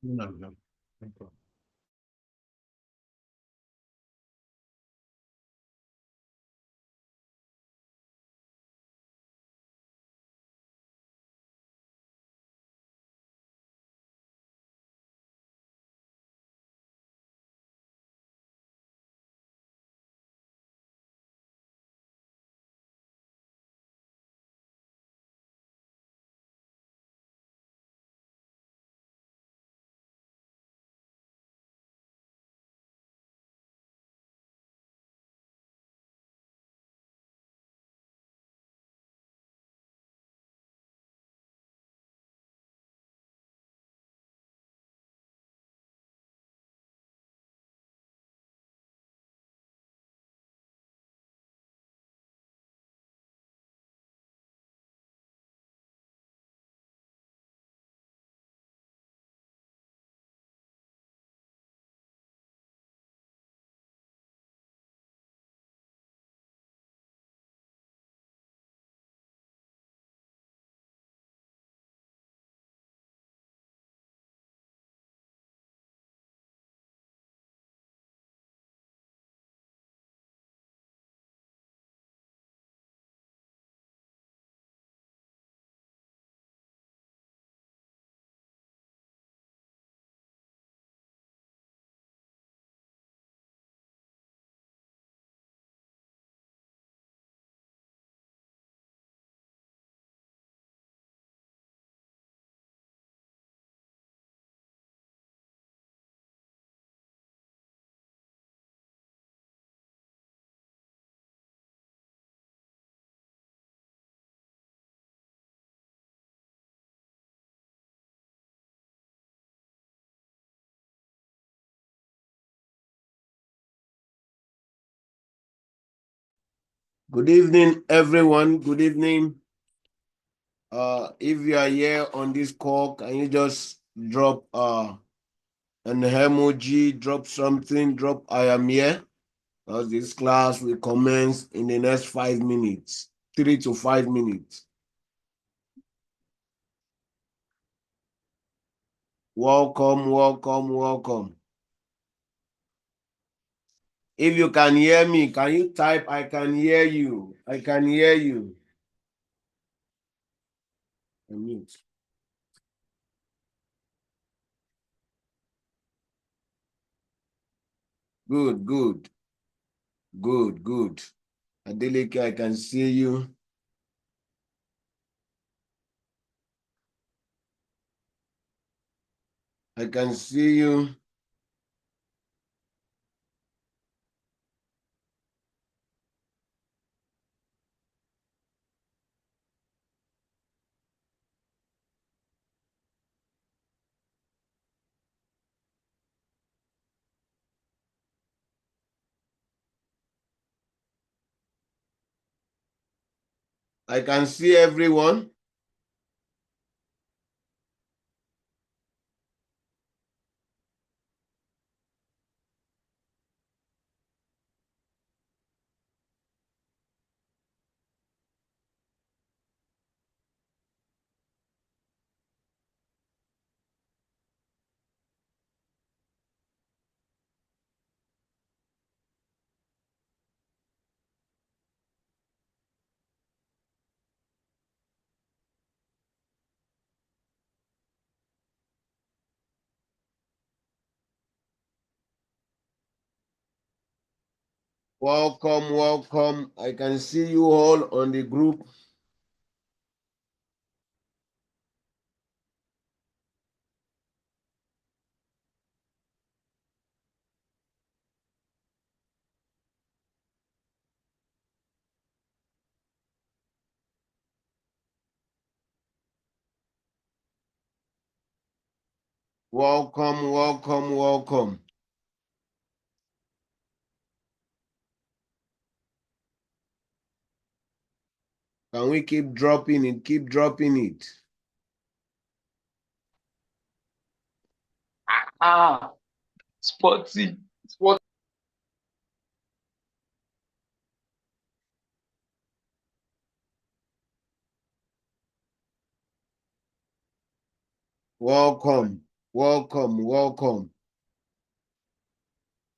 No, no. No problem. Good evening, everyone. Good evening. If you are here on this call, can you just drop an emoji, drop something, drop I am here? Because this class will commence in the next 5 minutes, 3 to 5 minutes. Welcome, welcome, welcome. If you can hear me, can you type I can hear you? I can hear you. Mute. Good, good, good, good. Adeleke, I can see you. I can see you. I can see everyone. Welcome, welcome. I can see you all on the group. Welcome, welcome, welcome. Can we keep dropping it? Keep dropping it. Ah, sporty. Sport. Welcome, Welcome, welcome.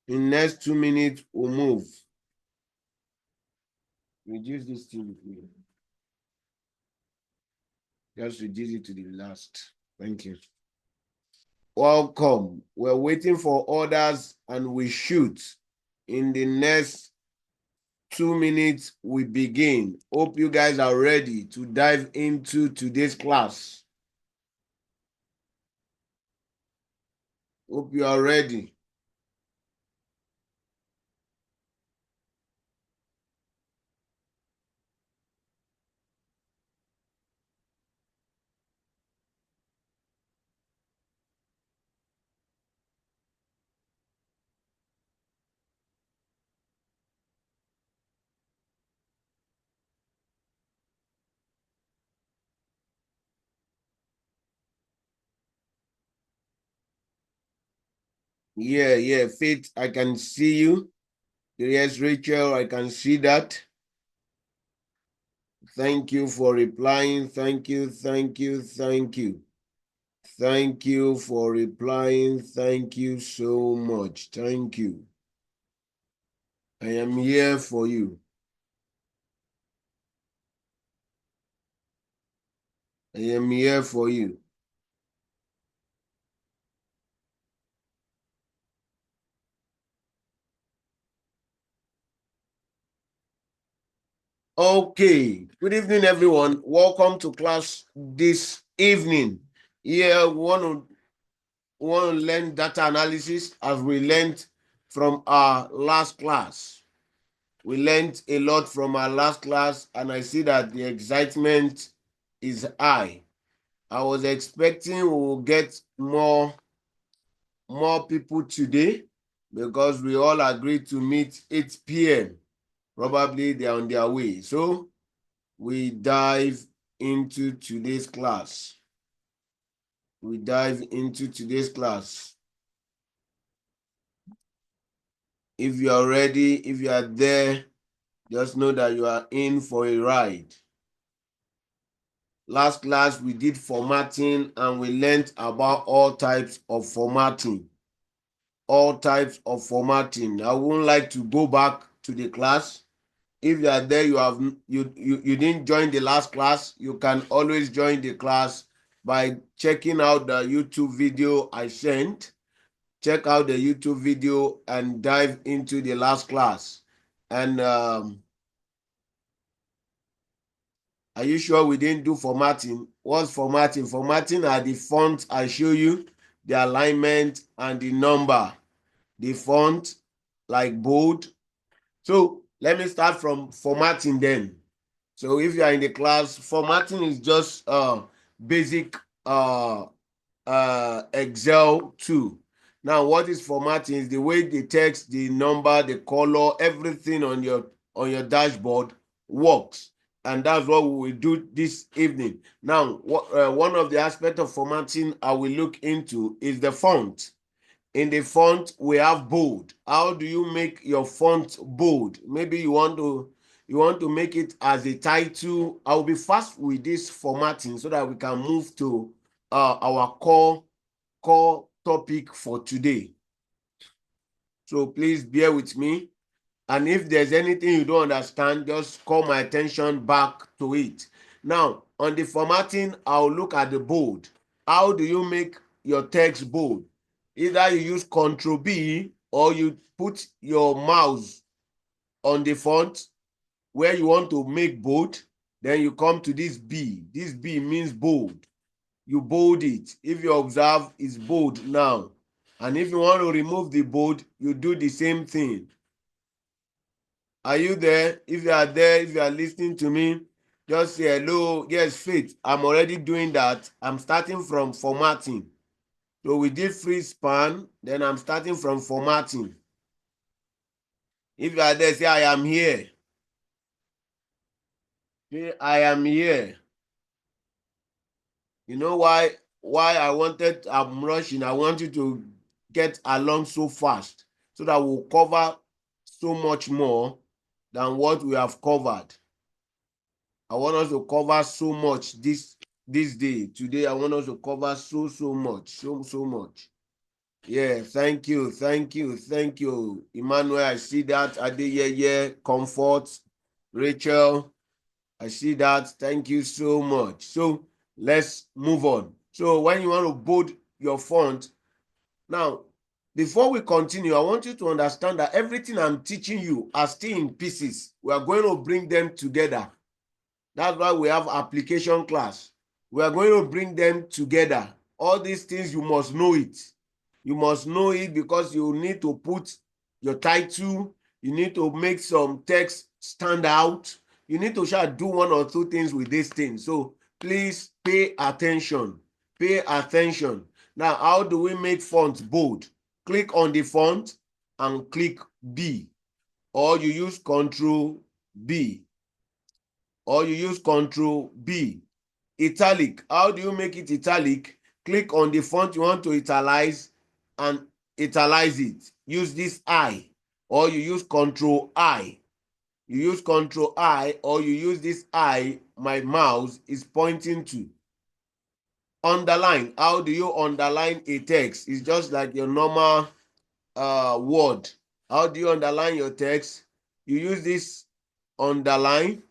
In next 2 minutes, we'll move. Reduce this thing. Just reduce it to the last. Thank you. Welcome. We're waiting for orders and we shoot. In the next 2 minutes, we begin. Hope you guys are ready to dive into today's class. Hope you are ready. Yeah, Faith, I can see you. Yes, Rachel, I can see that. Thank you for replying. Thank you. Thank you for replying. Thank you so much. Thank you. I am here for you. I am here for you. Okay. Good evening, everyone. Welcome to class this evening. Here, we want to learn data analysis as we learned from our last class. We learned a lot from our last class, and I see that the excitement is high. I was expecting we will get more people today because we all agreed to meet 8 p.m. Probably they're on their way. So we dive into today's class. We dive into today's class. If you are ready, if you are there, just know that you are in for a ride. Last class, we did formatting and we learned about all types of formatting. All types of formatting. I wouldn't like to go back to the class. If you are there, you didn't join the last class, you can always join the class by checking out the YouTube video I sent. Check out the YouTube video and dive into the last class. And are you sure we didn't do formatting? What's formatting? Formatting are the fonts I show you, the alignment and the number. The font, like bold. So let me start from formatting then. So if you are in the class, formatting is just basic Excel 2. Now, what is formatting is the way the text, the number, the color, everything on your dashboard works. And that's what we will do this evening. Now, one of the aspects of formatting I will look into is the font. In the font, we have bold. How do you make your font bold? Maybe you want to make it as a title. I'll be fast with this formatting so that we can move to our core topic for today. So please bear with me. And if there's anything you don't understand, just call my attention back to it. Now, on the formatting, I'll look at the bold. How do you make your text bold? Either you use Control B or you put your mouse on the font where you want to make bold. Then you come to this B. This B means bold. You bold it. If you observe, it's bold now. And if you want to remove the bold, you do the same thing. Are you there? If you are there, if you are listening to me, just say hello. Yes, Faith. I'm already doing that. I'm starting from formatting. So we did free span, then I'm starting from formatting. If you are there, say I am here. Say I am here. You know why I'm rushing. I want you to get along so fast so that we'll cover so much more than what we have covered. I want us to cover so much this day. Today, I want us to cover so much, so much. Yeah, thank you, thank you, thank you. Emmanuel, I see that. Adeyeye, Comfort, Rachel, I see that. Thank you so much. So let's move on. So when you want to bold your font, now, before we continue, I want you to understand that everything I'm teaching you are still in pieces. We are going to bring them together. That's why we have application class. We are going to bring them together. All these things, you must know it. You must know it because you need to put your title. You need to make some text stand out. You need to try to do one or two things with this thing. So please pay attention. Pay attention. Now, how do we make fonts bold? Click on the font and click B, or you use Control B, or you use Control B. Italic. How do you make it italic? Click on the font you want to italize and italize it. Use this I, or you use Control I. You use Control I, or you use this I my mouse is pointing to. Underline. How do you underline a text? It's just like your normal word. How do you underline your text? You use this underline,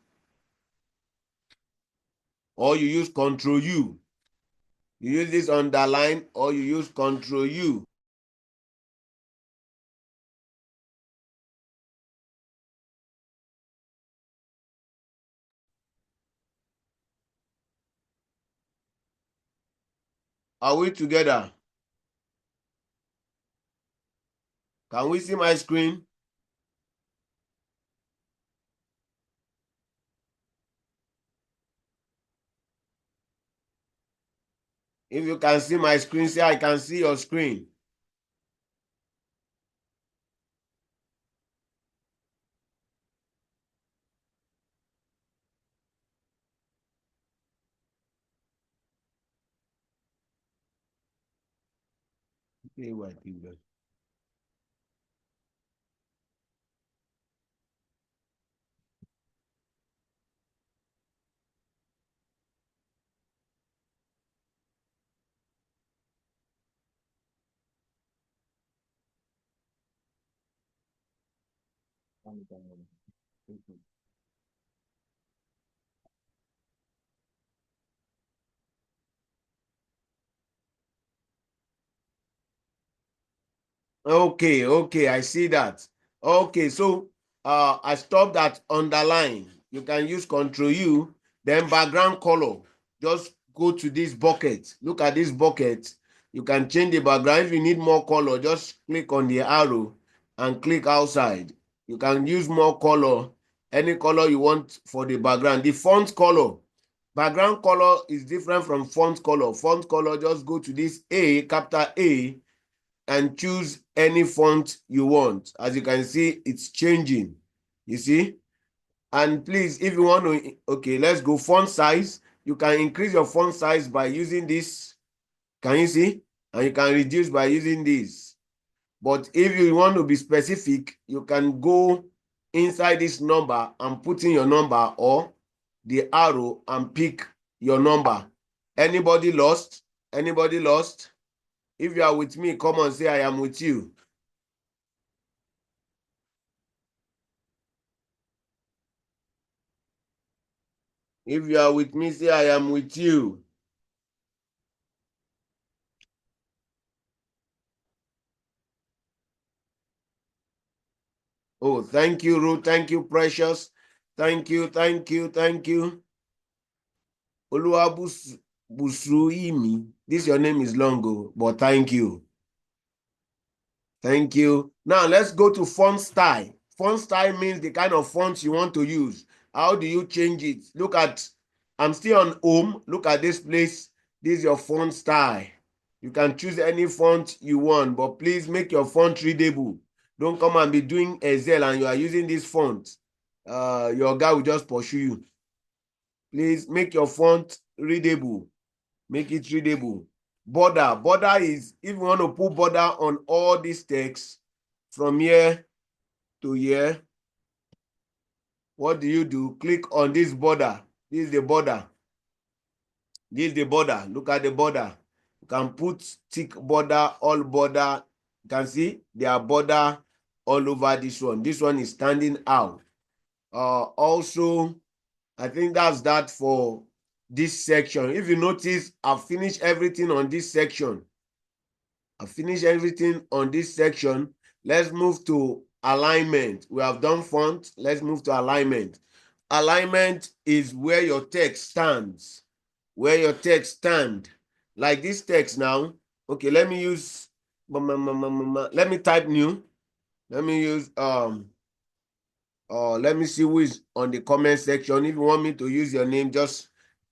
or you use Control U. You use this underline, or you use Control U. Are we together? Can we see my screen? If you can see my screen, say I can see your screen. Okay, okay, I see that. Okay, so I stopped at underline. You can use Control U, then background color. Just go to this bucket. Look at this bucket. You can change the background. If you need more color, just click on the arrow and click outside. You can use more color, any color you want for the background. The font color, background color is different from font color. Font color, just go to this A, capital A, and choose any font you want. As you can see, it's changing. You see? And please, if you want to, okay, let's go font size. You can increase your font size by using this. Can you see? And you can reduce by using this. But if you want to be specific, you can go inside this number and put in your number, or the arrow and pick your number. Anybody lost? Anybody lost? If you are with me, come on, say I am with you. If you are with me, say I am with you. Oh, thank you, Ruth. Thank you, Precious. Thank you, thank you, thank you. Oluwabusuimi. This your name is long, but thank you. Thank you. Now let's go to font style. Font style means the kind of font you want to use. How do you change it? Look at, I'm still on home. Look at this place. This is your font style. You can choose any font you want, but please make your font readable. Don't come and be doing Excel and you are using this font. Your guy will just pursue you. Please make your font readable. Make it readable. Border. Border is, if you want to put border on all these text from here to here, what do? Click on this border. This is the border. This is the border. Look at the border. You can put thick border, all border. You can see there are border all over this one. This one is standing out. Also, I think that's that for this section. If you notice, I've finished everything on this section. I've finished everything on this section. Let's move to alignment. We have done font. Let's move to alignment. Alignment is where your text stands. Where your text stand. Like this text now. Okay, let me use, let me type new. Let me use, let me see who is on the comment section. If you want me to use your name, just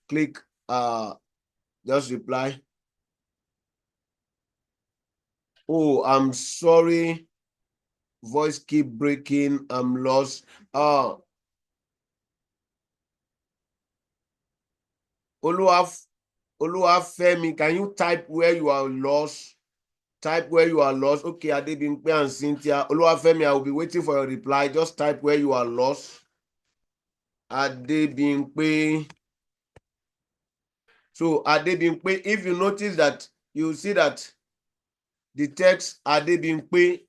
click, just reply. Oh, I'm sorry. Voice keep breaking. I'm lost. Uh, Oluwafemi, can you type where you are lost? Type where you are lost. Okay, Adebimpe and Cynthia. Oluwafemi, I will be waiting for your reply. Just type where you are lost. Adebimpe. So Adebimpe, if you notice that, you see that the text Adebimpe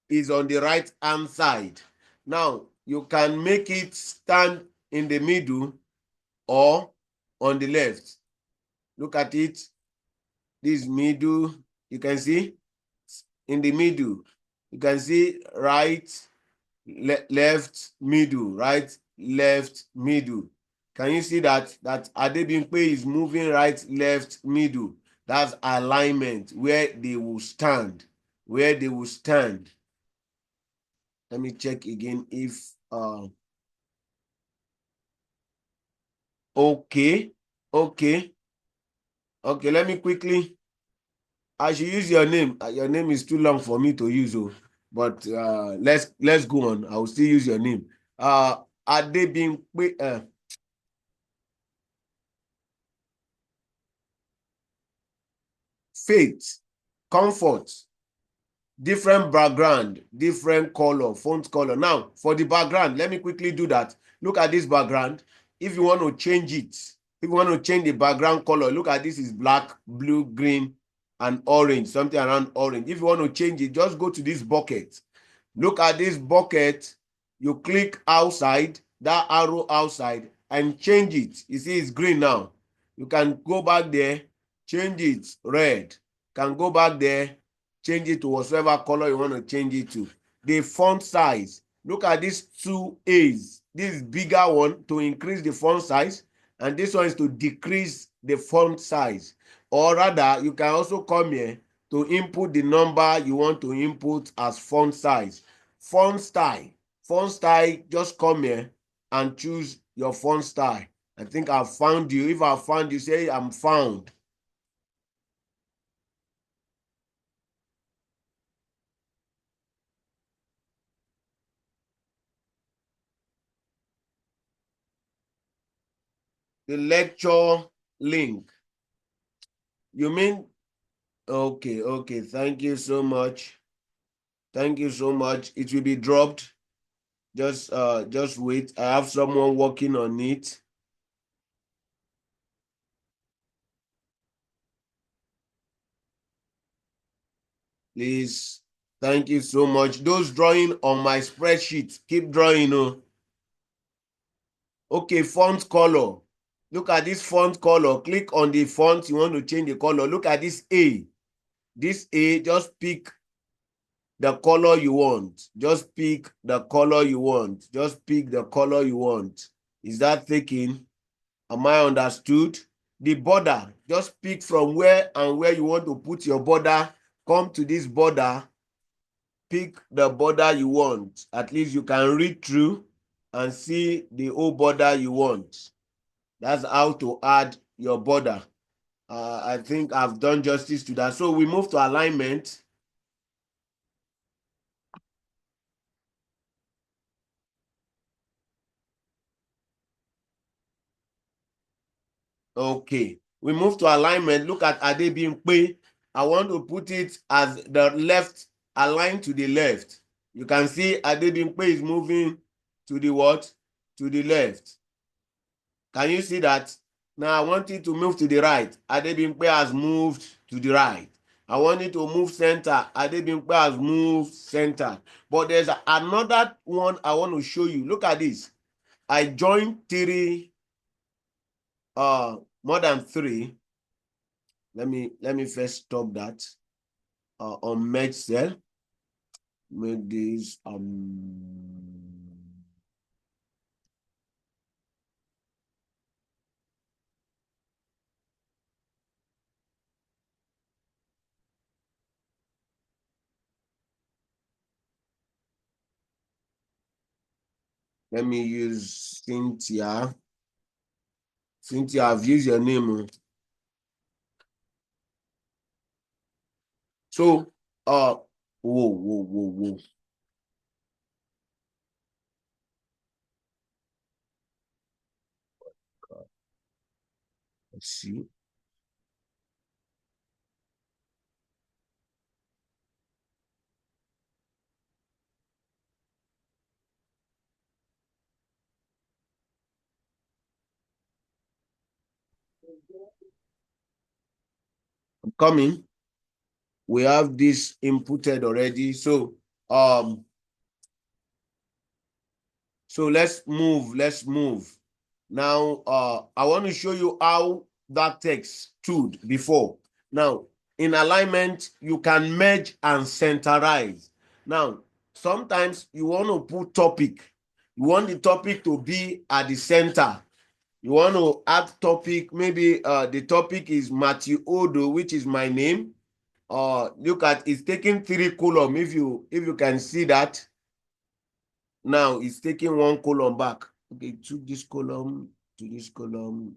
is on the right hand side. Now, you can make it stand in the middle or on the left. Look at it. This middle, you can see in the middle. You can see right, left, middle, right, left, middle. Can you see that Adebimpe is moving right, left, middle? That's alignment, where they will stand. Where they will stand. Let me check again if okay, okay, okay. Let me quickly. I should use your name. Your name is too long for me to use, oh. But let's go on. I will still use your name. Adebimpe. Faith, comfort, different background, different color, font color. Now, for the background, let me quickly do that. Look at this background. If you want to change it, if you want to change the background color, look at this is black, blue, green, and orange, something around orange. If you want to change it, just go to this bucket. Look at this bucket. You click outside, that arrow outside, and change it. You see it's green now. You can go back there, change it red. Can go back there, change it to whatever color you want to change it to. The font size. Look at these two A's. This bigger one to increase the font size, and this one is to decrease the font size. Or rather, you can also come here to input the number you want to input as font size. Font style. Font style, just come here and choose your font style. I think I've found you. If I found you, say I'm found. The lecture link. You mean okay, okay. Thank you so much. Thank you so much. It will be dropped. Just wait. I have someone working on it. Please. Thank you so much. Those drawing on my spreadsheet, keep drawing. Oh. Okay, font color. Look at this font color. Click on the font you want to change the color. Look at this A. This A, just pick the color you want. Just pick the color you want. Just pick the color you want. Is that taken? Am I understood? The border, just pick from where and where you want to put your border. Come to this border, pick the border you want. At least you can read through and see the whole border you want. That's how to add your border. I think I've done justice to that. So we move to alignment. Okay. We move to alignment. Look at Adebimpe. I want to put it as the left, aligned to the left. You can see Adebimpe is moving to the what? To the left. Can you see that? Now I want it to move to the right. Adebimpe has moved to the right. I want it to move center. Adebimpe has moved center. But there's another one I want to show you. Look at this. I joined three, more than three. Let me first stop that. On merge cell. Make this let me use Cynthia. Cynthia, I've used your name. So, whoa. Let's see. I'm coming. We have this inputted already. So let's move. Let's move. Now, I want to show you how that text stood before. Now, in alignment, you can merge and centerize. Now, sometimes you want to put topic. You want the topic to be at the center. You want to add topic. Maybe the topic is Matthew Odo, which is my name. Look at it's taking 3 column. If you can see that, now it's taking 1 column back. Okay, to this column, to this column,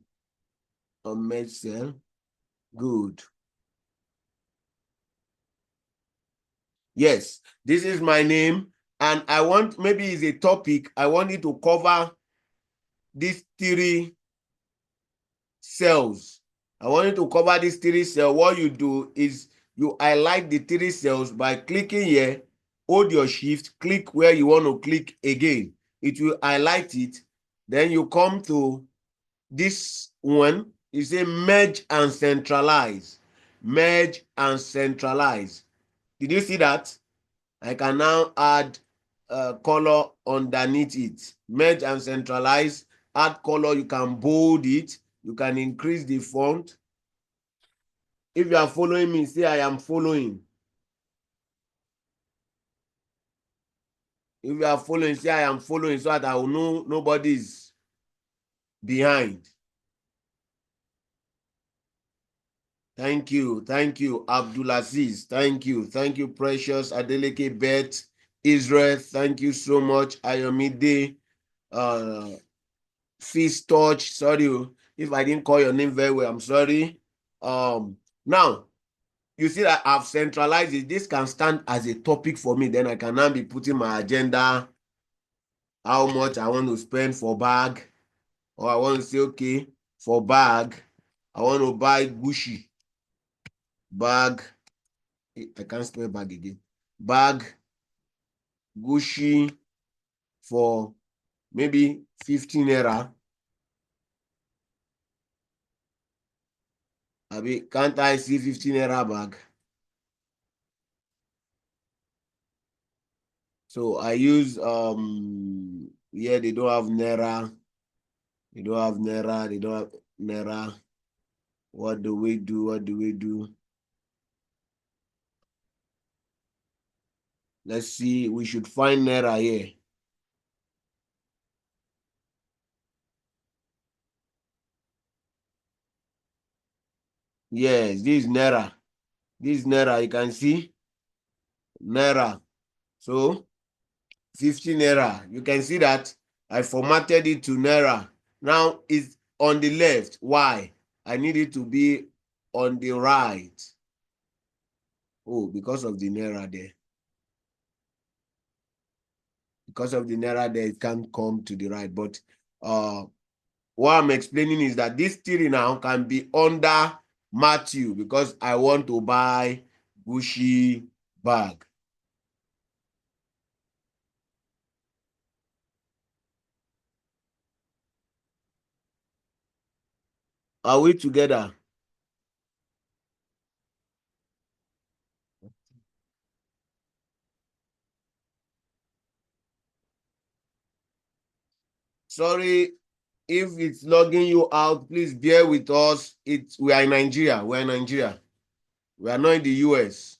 on merge cell. Good. Yes, this is my name, and I want, maybe it's a topic. I want it to cover these 3 cells. I want you to cover these 3 cells. What you do is you highlight the 3 cells by clicking here, hold your shift, click where you want to click again. It will highlight it. Then you come to this one. You say merge and centralize. Merge and centralize. Did you see that? I can now add color underneath it. Merge and centralize. Add color. You can bold it. You can increase the font. If you are following me, say I am following. If you are following, say I am following, so that I will know nobody is behind. Thank you. Thank you, Abdulaziz. Thank you. Thank you, Precious Adeleke Bet Israel. Thank you so much, Ayomide. Feast touch. Sorry, if I didn't call your name very well, I'm sorry. Now you see that I've centralized it. This can stand as a topic for me. Then I can now be putting my agenda, how much I want to spend for bag, or I want to say, okay, for bag, I want to buy Gucci bag. I can't spell bag again. Bag Gucci for maybe 15 naira. Can't I see 15 naira bag? So I use yeah, they don't have naira. They don't have naira. They don't have naira. What do we do? What do we do? Let's see. We should find naira here. Yes, this is naira. This is naira. You can see naira. So 50 naira. You can see that I formatted it to naira. Now it's on the left. Why? I need it to be on the right. Oh, because of the naira there. Because of the naira there, it can't come to the right. But what I'm explaining is that this theory now can be under Matthew because I want to buy Gucci bag. Are we together? Sorry if it's logging you out. Please bear with us. We are in Nigeria. We are in Nigeria. We are not in the US.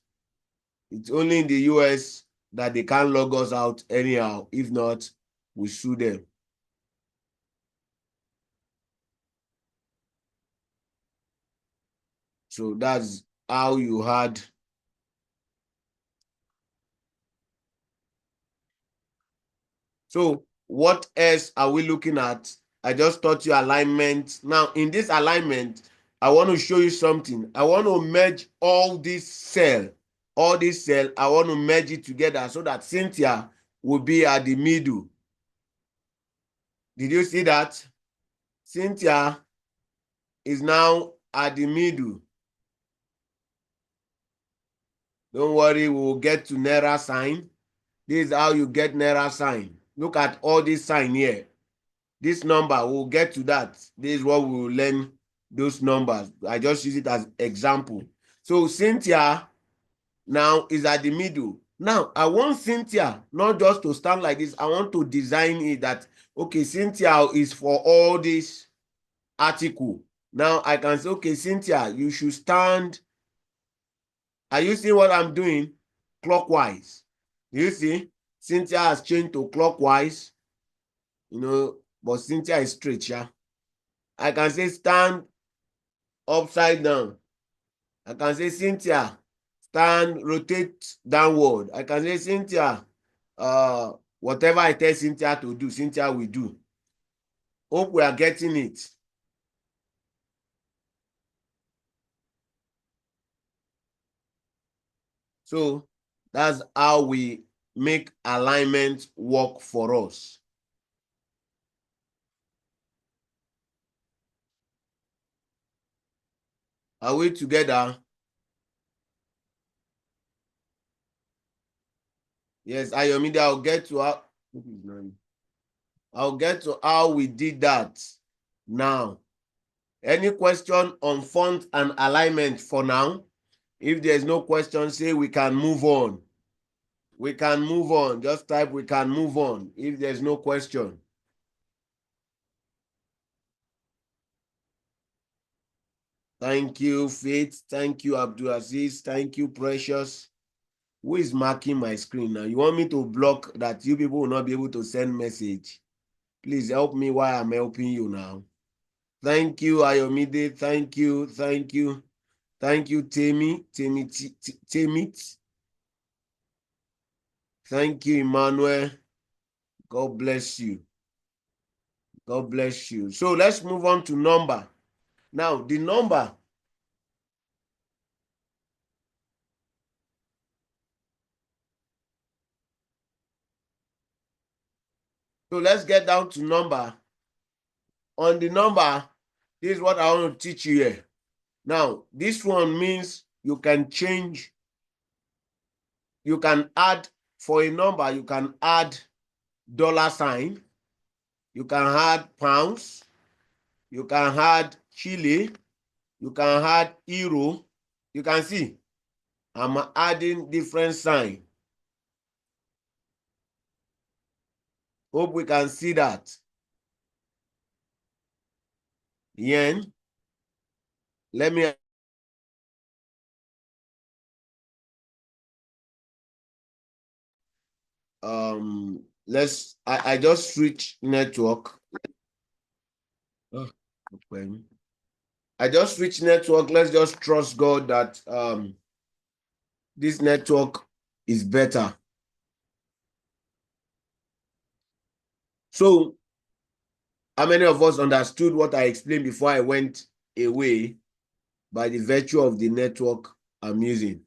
It's only in the US that they can't log us out anyhow. If not, we sue them. So that's how you had. So what else are we looking at? I just taught you alignment. Now, in this alignment, I want to show you something. I want to merge all this cell. All this cell, I want to merge it together so that Cynthia will be at the middle. Did you see that? Cynthia is now at the middle. Don't worry, we will get to Naira sign. This is how you get Naira sign. Look at all this sign here. This number, we'll get to that. This is what we will learn, those numbers. I just use it as example. So Cynthia now is at the middle. Now, I want Cynthia not just to stand like this. I want to design it that, okay, Cynthia is for all this article. Now, I can say, okay, Cynthia, you should stand. Are you seeing what I'm doing? Clockwise. You see? Cynthia has changed to clockwise. But Cynthia is straight, yeah. I can say stand upside down. I can say Cynthia, stand, rotate downward. I can say Cynthia, whatever I tell Cynthia to do, Cynthia will do. Hope we are getting it. So that's how we make alignment work for us. Are we together? Yes, Ayomide, I'll get to how we did that now. Any question on font and alignment for now? If there's no question, say we can move on. We can move on. Just type we can move on if there's no question. Thank you, Faith. Thank you, Abdulaziz. Thank you, Precious. Who is marking my screen now? You want me to block that you people will not be able to send message? Please help me while I'm helping you now. Thank you, Ayomide. Thank you. Thank you. Thank you, Temi. Temit. Thank you, Emmanuel. God bless you. God bless you. So let's move on to number. Now, the number. So let's get down to number. On the number, this is what I want to teach you here. Now, this one means you can change, you can add, for a number, you can add dollar sign, you can add pounds, you can add Chile, you can add euro. You can see I'm adding different sign. Hope we can see that. Yen. Let me I just switch network. Oh, okay. I just switch network. Let's just trust God that this network is better. So, how many of us understood what I explained before I went away by the virtue of the network I'm using?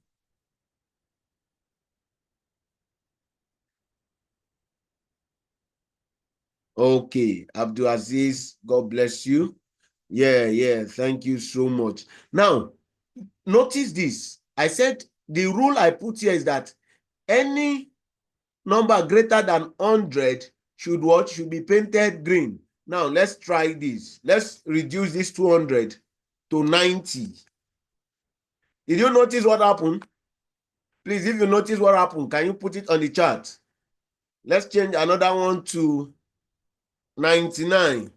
Okay, Abdulaziz, God bless you. Yeah, thank you so much. Now, notice this. I said the rule I put here is that any number greater than 100 should be painted green. Now, let's try this. Let's reduce this 200. to 90. Did you notice what happened? Please, if you notice what happened, can you put it on the chart? Let's change another one to 99.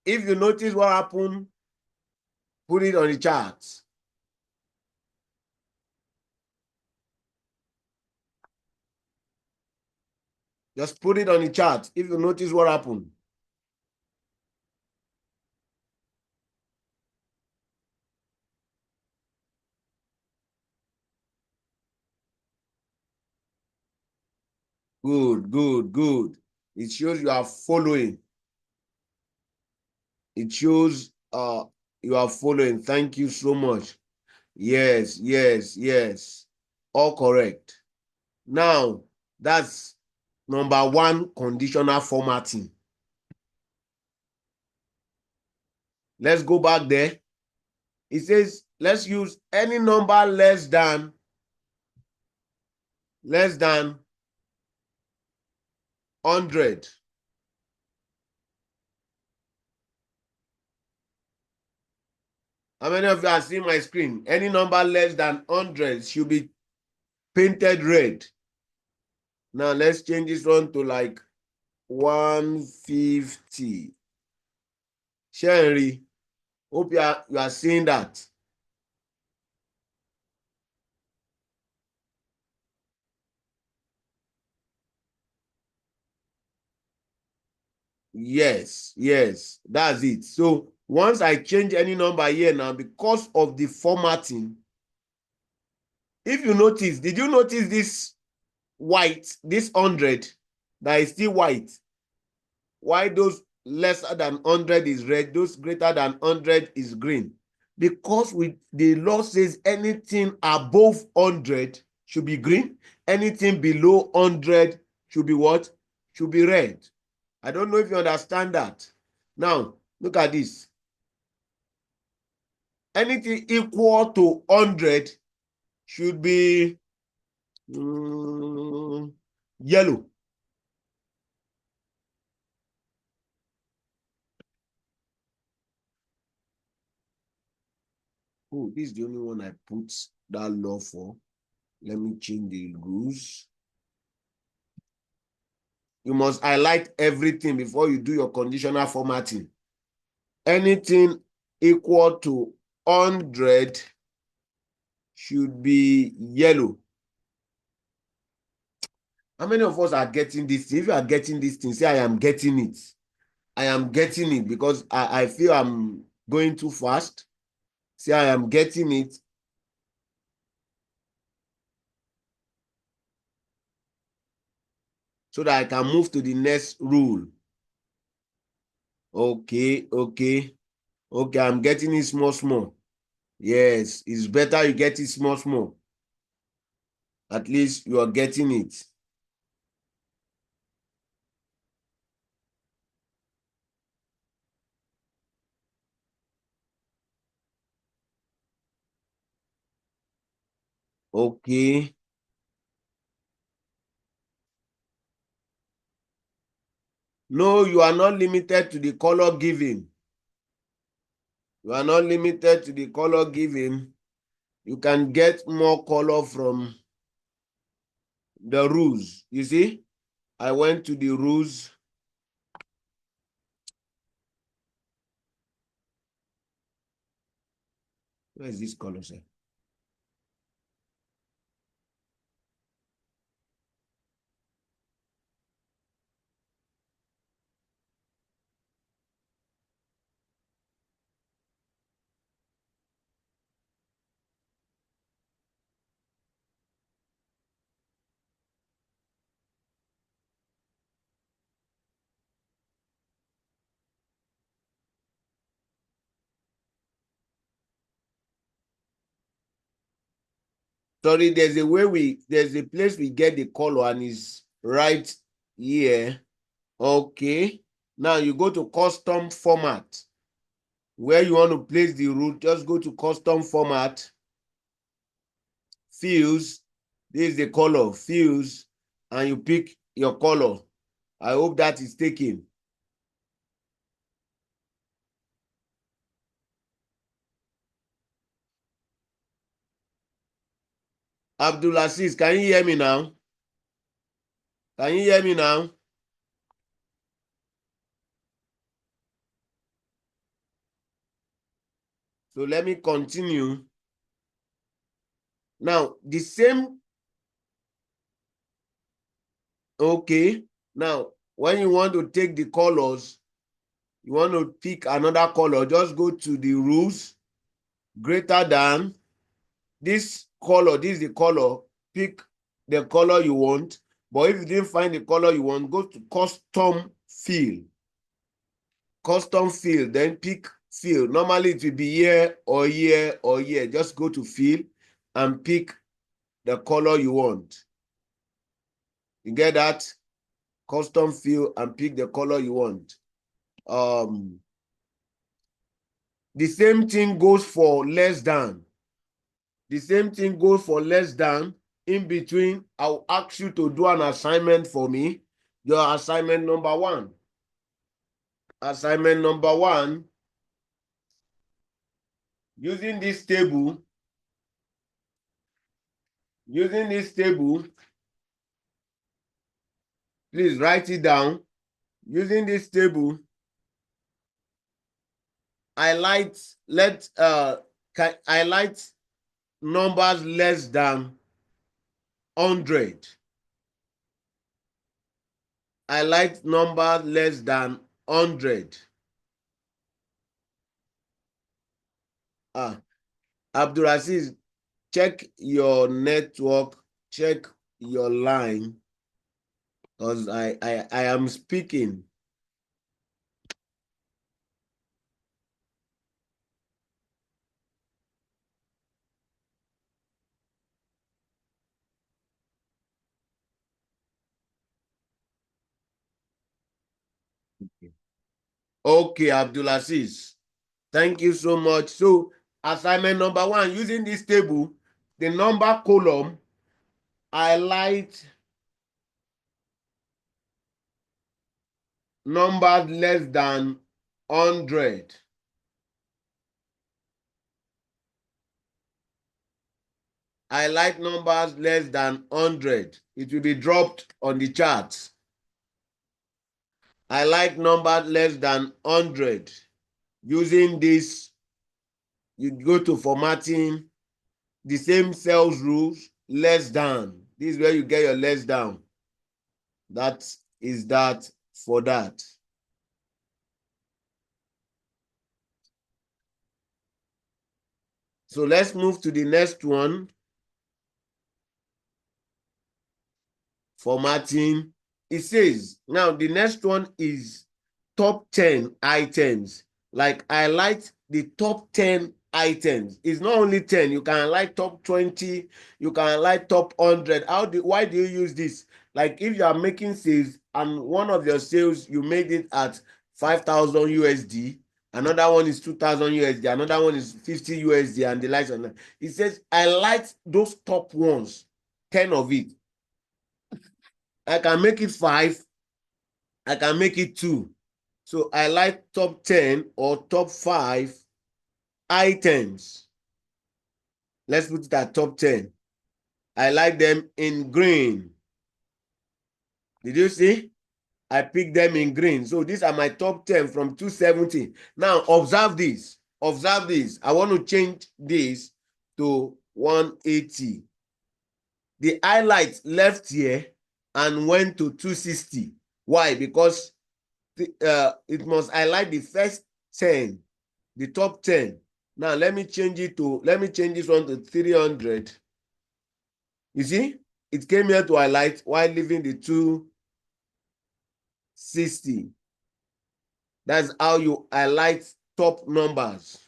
If you notice what happened, put it on the chart. Just put it on the chart if you notice what happened. Good, good, good. It shows you are following. It shows you are following. Thank you so much. Yes, yes, yes. All correct. Now, that's number one, conditional formatting. Let's go back there. It says, let's use any number less than 100. How many of you are seeing my screen? Any number less than 100 should be painted red. Now, let's change this one to like 150. Sherry, hope you are seeing that. Yes, yes, that's it. So once I change any number here now, because of the formatting, if you notice, did you notice this white, this 100 that is still white? Why those lesser than 100 is red, those greater than 100 is green? Because the law says anything above 100 should be green, anything below 100 should be what? Should be red. I don't know if you understand that. Now, look at this. Anything equal to 100 should be yellow. Oh, this is the only one I put that law for. Let me change the rules. You must highlight everything before you do your conditional formatting. Anything equal to 100 should be yellow. How many of us are getting this thing? If you are getting this thing, say, I am getting it. I am getting it because I feel I'm going too fast. Say, I am getting it. So that I can move to the next rule. Okay, okay. Okay, I'm getting it small, small. Yes, it's better you get it small, small. At least you are getting it. Okay. No, you are not limited to the color given. You are not limited to the color given. You can get more color from the rules. You see, I went to the rules. Where is this color, sir? Sorry, there's a place we get the color and it's right here. Okay. Now you go to custom format. Where you want to place the root, just go to custom format, fields. This is the color, fields, and you pick your color. I hope that is taken. Abdulaziz, can you hear me now? Can you hear me now? So let me continue. Now, the same, okay. Now, when you want to take the colors, you want to pick another color, just go to the rules, greater than, this color, this is the color, pick the color you want. But if you didn't find the color you want, go to custom field. Custom field, then pick field. Normally it will be year or year or year. Just go to field and pick the color you want. You get that? Custom field and pick the color you want. The same thing goes for less than. The same thing goes for less than. In between, I'll ask you to do an assignment for me. Your assignment number one. Assignment number one, using this table, please write it down. Using this table, highlight numbers less than 100. Highlight numbers less than 100. Abdulaziz, check your network, check your line, because I am speaking. Okay, Abdulaziz. Thank you so much. So, assignment number one, using this table, the number column, highlight numbers less than 100. Highlight numbers less than 100. It will be dropped on the chart. Highlight numbers less than 100. Using this, you go to formatting, the same cells rules, less than. This is where you get your less than. That is that for that. So let's move to the next one. Formatting. It says, now the next one is top 10 items. Like highlight the top 10 items. It's not only 10, you can highlight top 20, you can highlight top 100. Why do you use this? Like if you are making sales and one of your sales, you made it at 5,000 USD, another one is 2,000 USD, another one is 50 USD, and the likes on that. It says highlight those top ones, 10 of it. I can make it 5, I can make it 2. So I like top 10 or top 5 items. Let's put it at top 10. I like them in green. Did you see? I picked them in green. So these are my top 10 from 270. Now observe this. Observe this. I want to change this to 180. The highlight left here and went to 260. Why? Because it must highlight the first 10, the top 10. Now let me change this one to 300. You see, it came here to highlight while leaving the 260. That's how you highlight top numbers.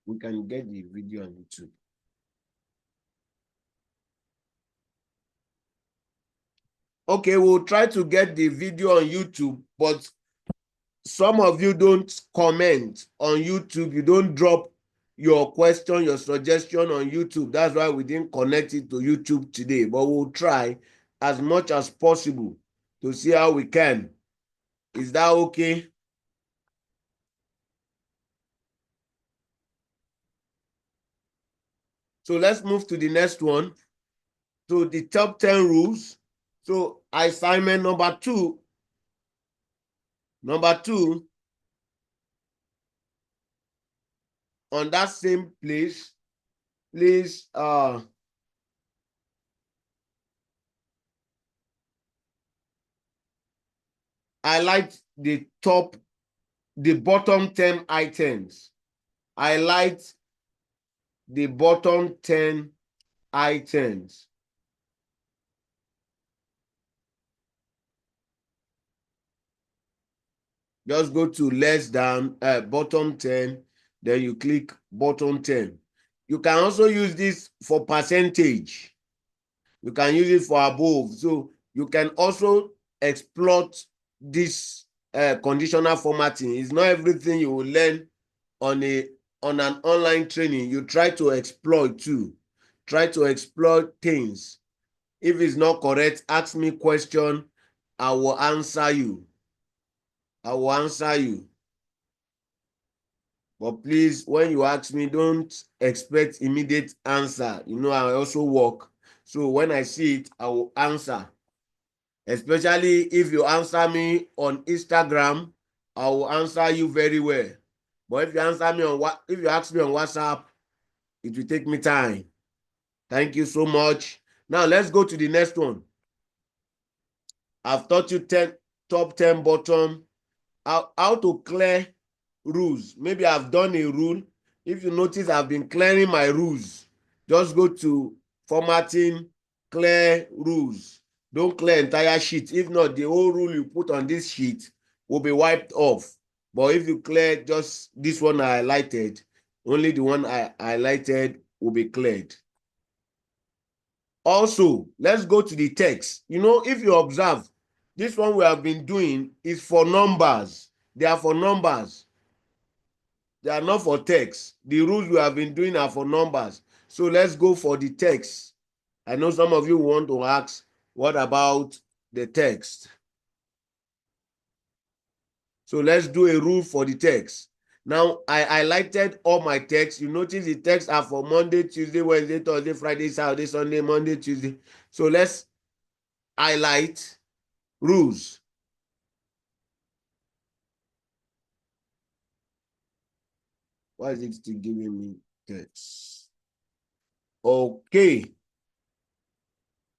We can get the video on YouTube. Okay, we'll try to get the video on YouTube, but some of you don't comment on YouTube. You don't drop your question, your suggestion on YouTube. That's why we didn't connect it to YouTube today. But we'll try as much as possible to see how we can. Is that okay? So let's move to the next one. So the top 10 rules. So assignment number two. Number two, on that same place, please highlight the bottom 10 items. Highlight the bottom 10 items. Just go to less than bottom 10, then you click bottom 10. You can also use this for percentage. You can use it for above. So you can also exploit this conditional formatting. It's not everything you will learn on an online training. You try to exploit too. Try to exploit things. If it's not correct, ask me question. I will answer you. I will answer you. But please, when you ask me, don't expect immediate answer. You know, I also work. So when I see it, I will answer. Especially if you answer me on Instagram, I will answer you very well. But if you ask me on WhatsApp, it will take me time. Thank you so much. Now let's go to the next one. I've taught you top 10 bottom, how to clear rules. Maybe I've done a rule. If you notice, I've been clearing my rules. Just go to formatting, clear rules. Don't clear entire sheet. If not, the whole rule you put on this sheet will be wiped off. But if you clear just this one I highlighted, only the one I highlighted will be cleared. Also, let's go to the text. You know, if you observe, this one we have been doing is for numbers. They are for numbers. They are not for text. The rules we have been doing are for numbers. So let's go for the text. I know some of you want to ask, what about the text? So let's do a rule for the text. Now, I highlighted all my texts. You notice the texts are for Monday, Tuesday, Wednesday, Thursday, Friday, Saturday, Sunday, Monday, Tuesday. So let's highlight rules. Why is it still giving me text? Okay.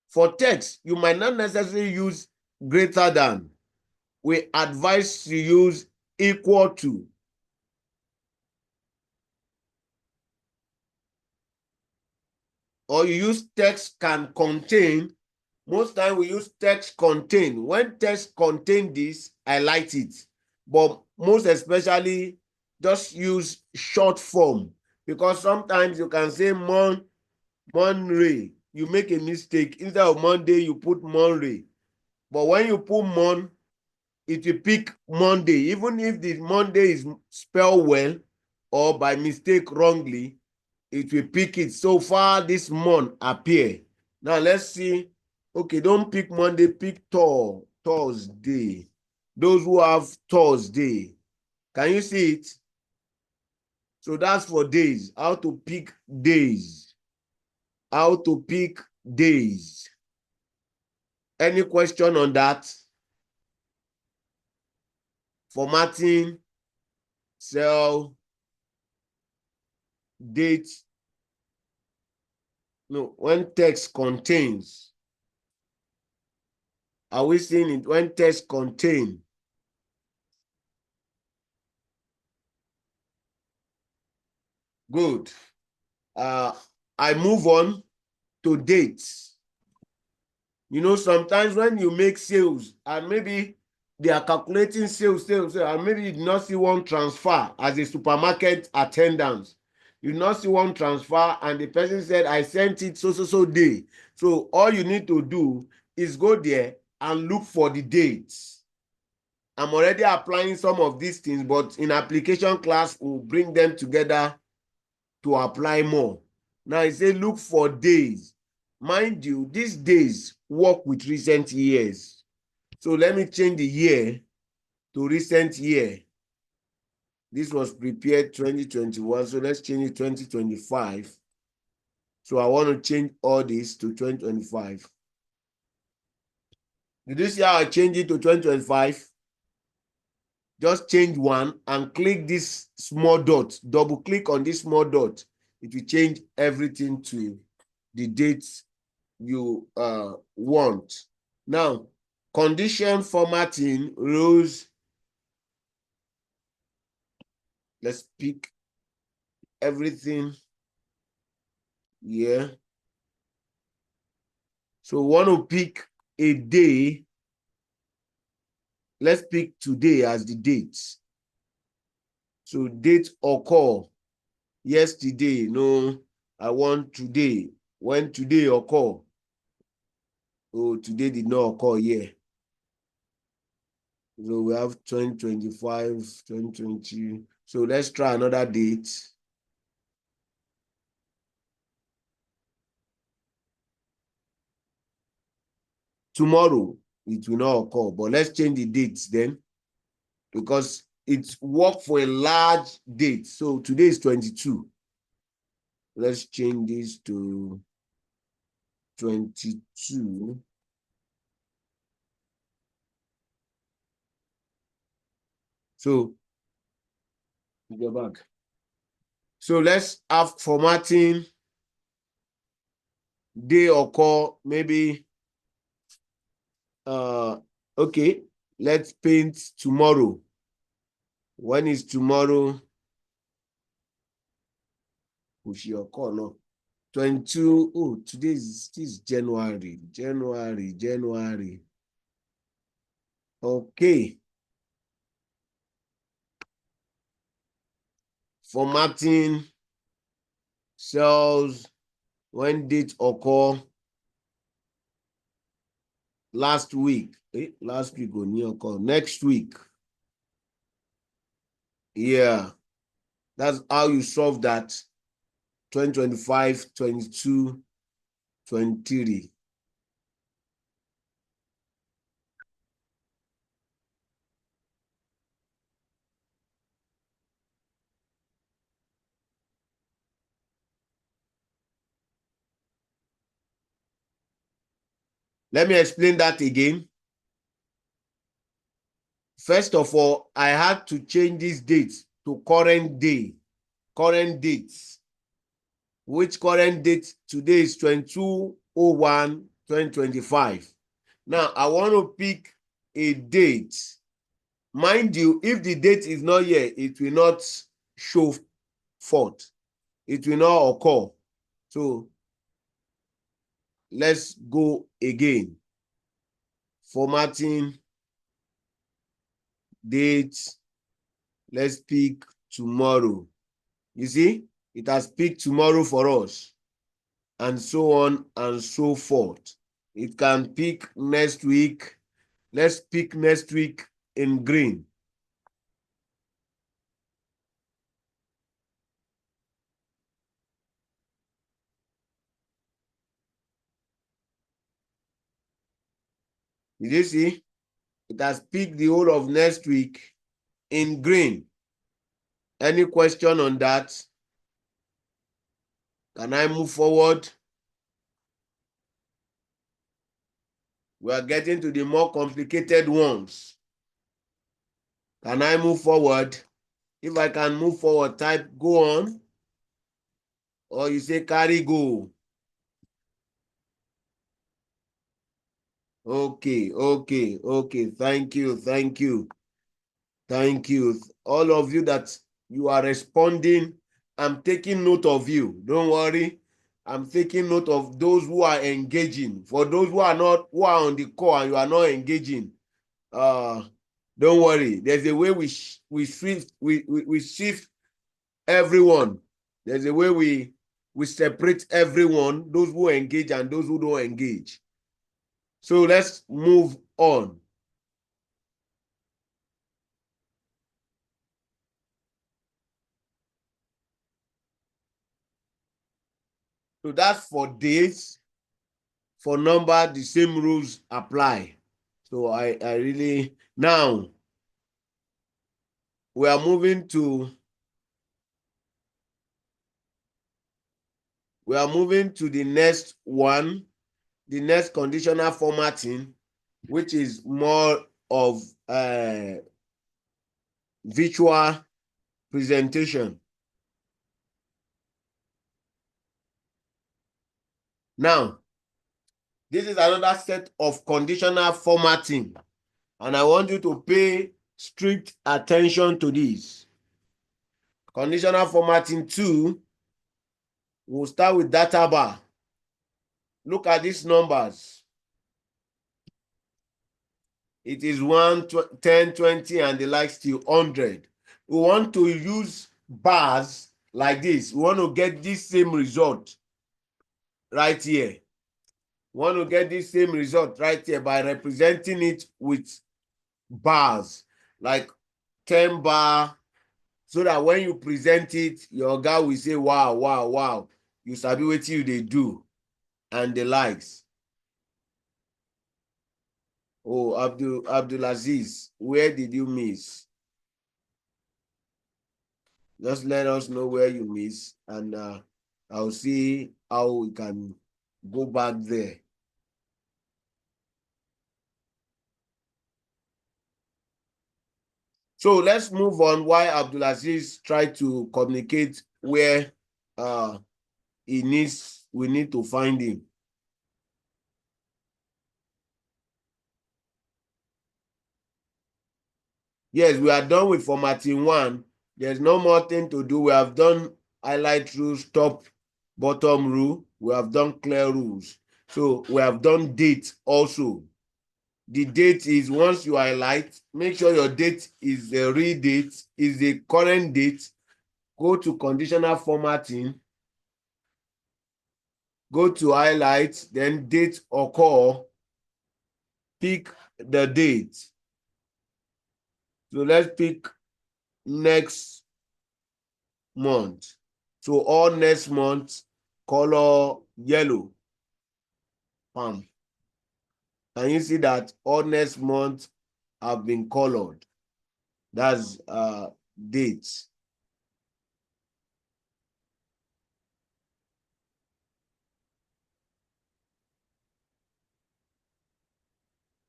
For text, you might not necessarily use greater than. We advise to use equal to. Or you use text can contain. Most time we use text contain. When text contain this, highlight it. But most especially, just use short form. Because sometimes you can say Monday. You make a mistake. Instead of Monday, you put Monday. But when you put it will pick Monday. Even if the Monday is spelled well or by mistake wrongly, it will pick it. So far, this month appear. Now let's see. Okay, don't pick Monday, pick Thursday. Those who have Thursday. Can you see it? So that's for days. How to pick days. How to pick days. Any question on that? Formatting, cell, date. No, when text contains. Are we seeing it? When text contain. Good. I move on to dates. You know, sometimes when you make sales and maybe they are calculating sales, and maybe you did not see one transfer as a supermarket attendant. You did not see one transfer, and the person said, I sent it so day. So all you need to do is go there and look for the dates. I'm already applying some of these things, but in application class, we'll bring them together to apply more. Now, I say look for days. Mind you, these days work with recent years. So let me change the year to recent year. This was prepared 2021, so let's change it 2025. So I want to change all this to 2025. Did you see how I change it to 2025? Just change one and click this small dot. Double click on this small dot. It will change everything to the dates you want. Now, condition formatting rules. Let's pick everything here. So we want to pick a day. Let's pick today as the date. So date occur yesterday. No, I want today. When today occur. Oh, today did not occur here. So we have 2025, 2020. So let's try another date. Tomorrow, it will not occur, but let's change the dates then because it's work for a large date. So today is 22. Let's change this to 22. So go back. So let's have formatting day occur maybe okay, let's paint tomorrow. When is tomorrow? We should occur no. 22. Oh, today is January. January. Okay. Formatting cells when date occur last week. Last week will not occur. Next week. Yeah. That's how you solve that. 2025, 22, 23. Let me explain that again. First of all, I had to change this date to current day, current dates. Which current date today is 22/01/2025. Now, I want to pick a date. Mind you, if the date is not here, it will not show forth. It will not occur. So let's go again. Formatting, date. Let's pick tomorrow. You see, it has picked tomorrow for us, and so on and so forth. It can pick next week. Let's pick next week in green. Did you see? It has picked the whole of next week in green. Any question on that? Can I move forward? We are getting to the more complicated ones. Can I move forward? If I can move forward, type go on, or you say carry go. Okay. Thank you. All of you that you are responding, I'm taking note of you. Don't worry. I'm taking note of those who are engaging. For those who are not, who are on the call and you are not engaging, uh, don't worry. There's a way we shift everyone. There's a way we separate everyone, those who engage and those who don't engage. So let's move on. So that's for days. For number, the same rules apply. So I really now we are moving to the next one, the next conditional formatting, which is more of visual presentation. Now, this is another set of conditional formatting, and I want you to pay strict attention to this. Conditional formatting 2, we'll start with data bar. Look at these numbers. It is 1, 10, 20, and the likes till 100. We want to use bars like this. We want to get this same result right here. We want to get this same result right here by representing it with bars, like 10 bar, so that when you present it, your guy will say, wow, wow, wow. You sabi wetin you dey do, and the likes. Oh, Abdulaziz, where did you miss? Just let us know where you miss, and I'll see how we can go back there. So let's move on while Abdulaziz try to communicate where uh, we need to find him. Yes, we are done with formatting 1. There's no more thing to do. We have done highlight rules, top, bottom rule. We have done clear rules. So we have done date also. The date is, once you highlight, make sure your date is the real date, is the current date. Go to conditional formatting, go to highlight, then date occur, pick the date. So let's pick next month. So all next month, color yellow. Bam. Can you see that all next month have been colored? That's dates.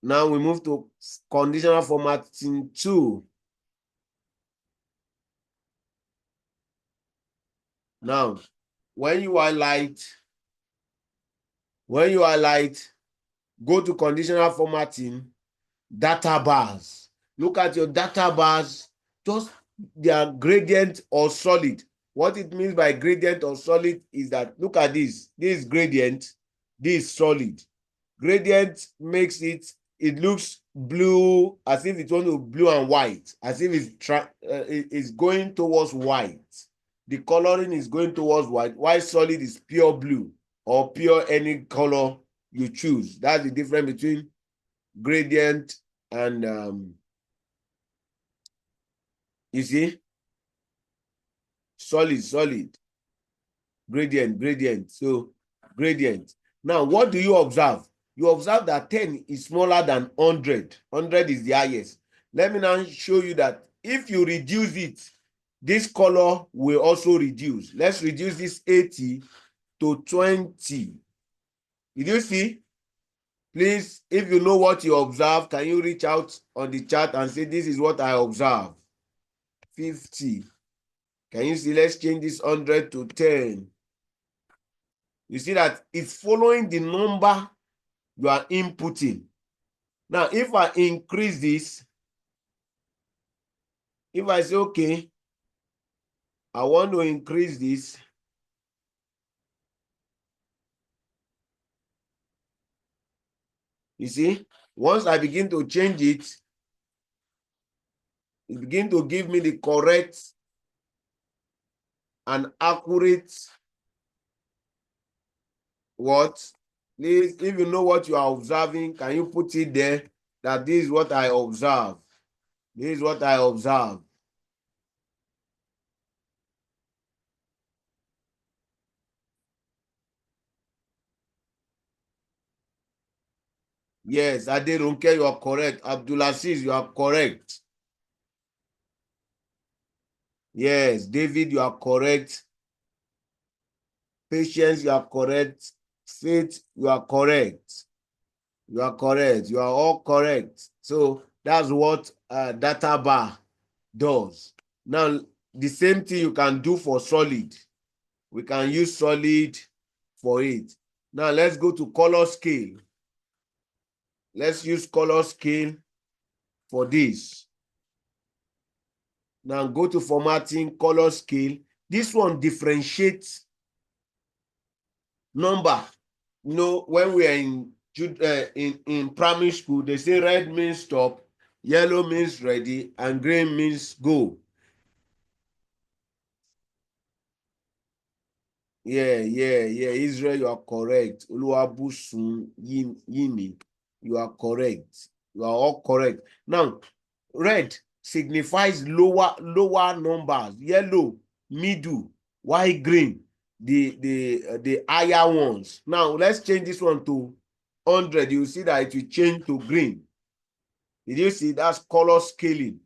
Now we move to conditional formatting 2. Now, when you highlight, go to conditional formatting, data bars. Look at your data bars, just they are gradient or solid. What it means by gradient or solid is that, look at this. This is gradient, this is solid. Gradient makes it looks blue, as if it's going to blue and white, as if it's going towards white. The coloring is going towards white, while solid is pure blue or pure any color you choose. That's the difference between gradient and you see, solid, gradient. So gradient. Now, what do you observe? You observe that 10 is smaller than 100. 100 is the highest. Let me now show you that if you reduce it, this color will also reduce. Let's reduce this 80 to 20. Did you see? Please, if you know what you observe, can you reach out on the chat and say, this is what I observe? 50. Can you see? Let's change this 100 to 10. You see that it's following the number you are inputting. Now, if I increase this, if I say, okay, I want to increase this, you see, once I begin to change it, it begins to give me the correct and accurate what? Please, if you know what you are observing, can you put it there that this is what I observe? This is what I observe. Yes, Aderunke, you are correct. Abdulaziz, you are correct. Yes, David, you are correct. Patience, you are correct. Faith, you are correct. You are correct. You are all correct. So that's what data bar does. Now, the same thing you can do for solid. We can use solid for it. Now, let's go to color scale. Let's use color scale for this. Now, go to formatting, color scale. This one differentiates number. You know, when we are in primary school, they say red means stop, yellow means ready, and green means go. Yeah. Israel, you are correct. Oluwabusun Yimi, you are correct. You are all correct. Now, red signifies lower numbers. Yellow, middle. White, green, the higher ones. Now, let's change this one to 100. You see that it will change to green. Did you see? That's color scaling.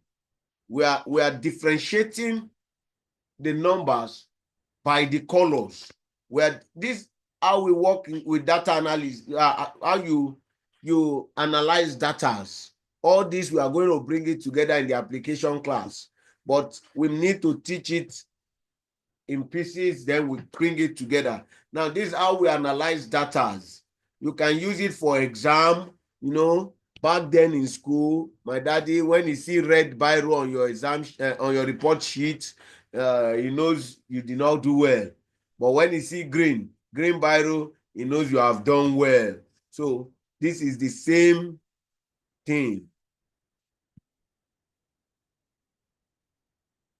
We are differentiating the numbers by the colors. Where this how we work with data analysis, how you analyze data. All this we are going to bring it together in the application class, but we need to teach it in pieces, then we bring it together. Now, this is how we analyze data. You can use it for exam. Back then in school, my daddy, when he see red biro on your exam, on your report sheet, he knows you did not do well. But when he see green biro, he knows you have done well. So this is the same thing.